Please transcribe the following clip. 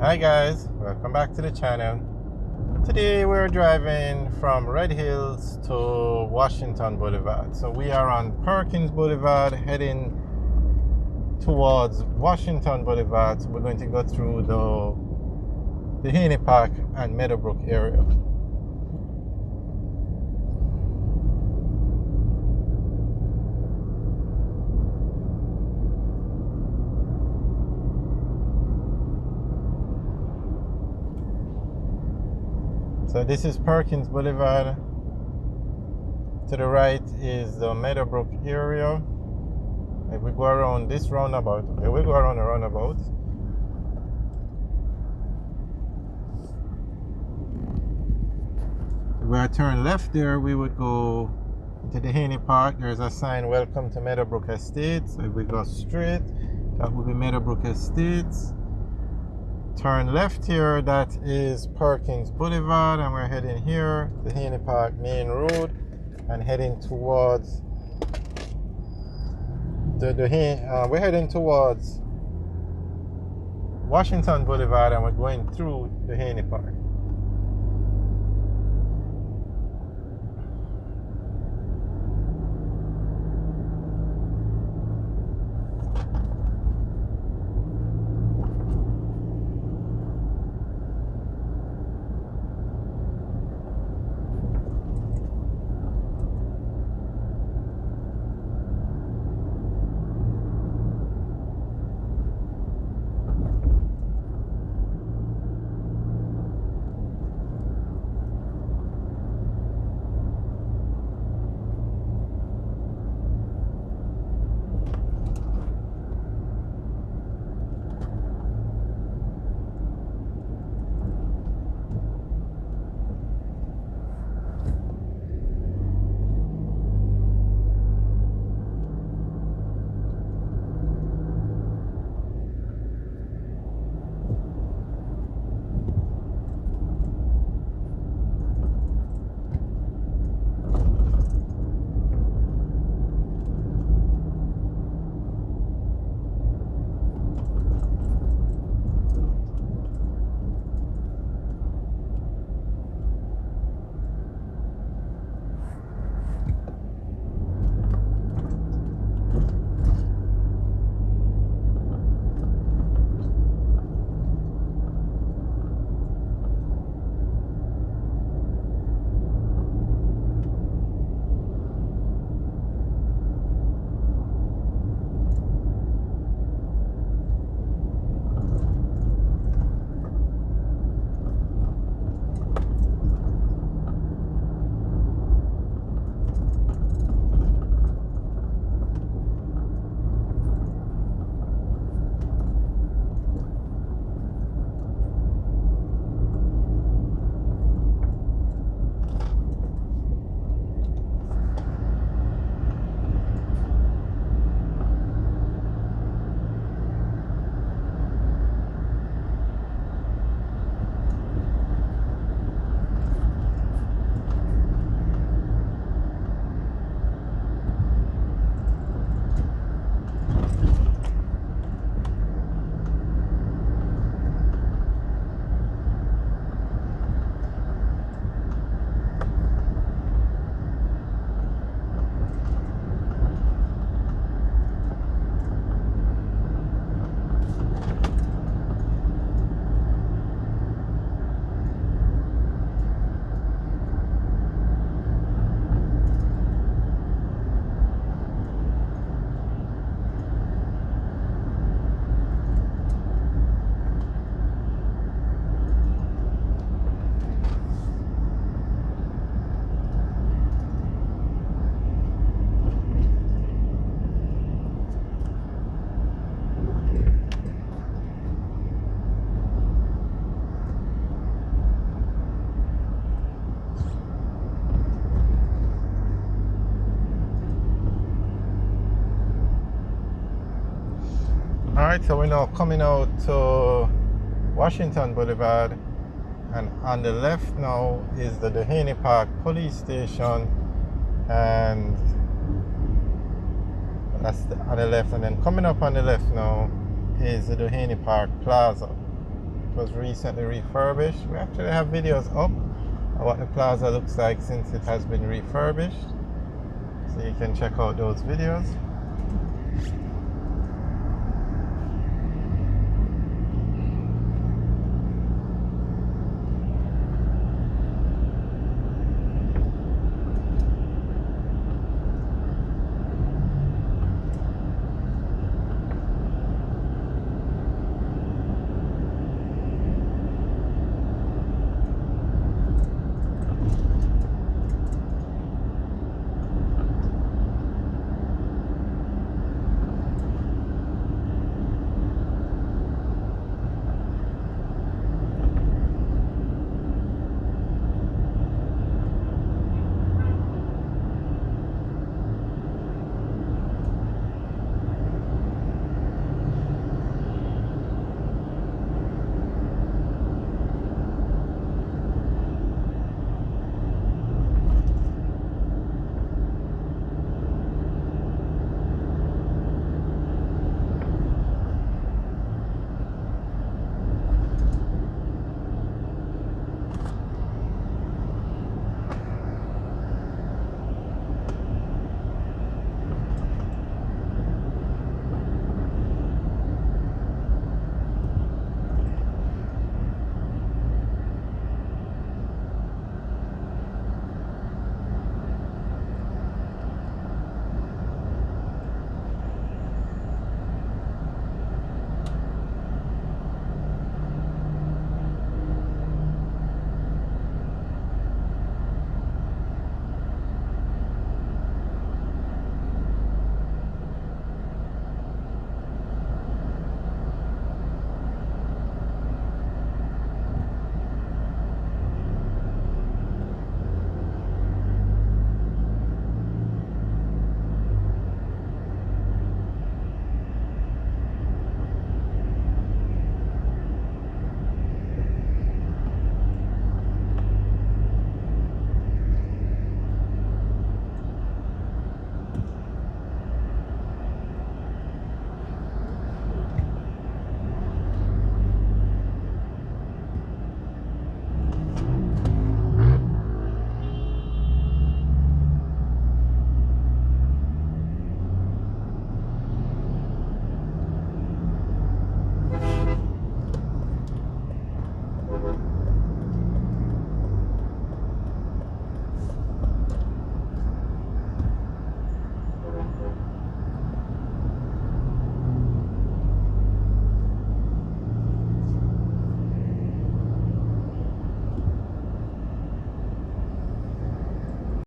Hi guys, welcome back to the channel. Today we're driving from Red Hills to Washington Boulevard. So we are on Perkins Boulevard heading towards Washington Boulevard. So we're going to go through the Haney Park and Meadowbrook area. So this is Perkins Boulevard. To the right is the Meadowbrook area. If we go around this roundabout, okay, we go around the roundabout. If we turn left there, we would go into the Haney Park. There's a sign, "Welcome to Meadowbrook Estates." So if we go straight, that would be Meadowbrook Estates. Turn left here, that is Perkins Boulevard, and we're heading here, the Haney Park main road, and heading towards we're heading towards Washington Boulevard, and we're going through the Haney Park. Alright, so we're now coming out to Washington Boulevard, and on the left now is the Haney Park Police Station, and that's on the left. And then coming up on the left now is the Haney Park Plaza. was recently refurbished. We actually have videos up of what the plaza looks like since it has been refurbished, so you can check out those videos.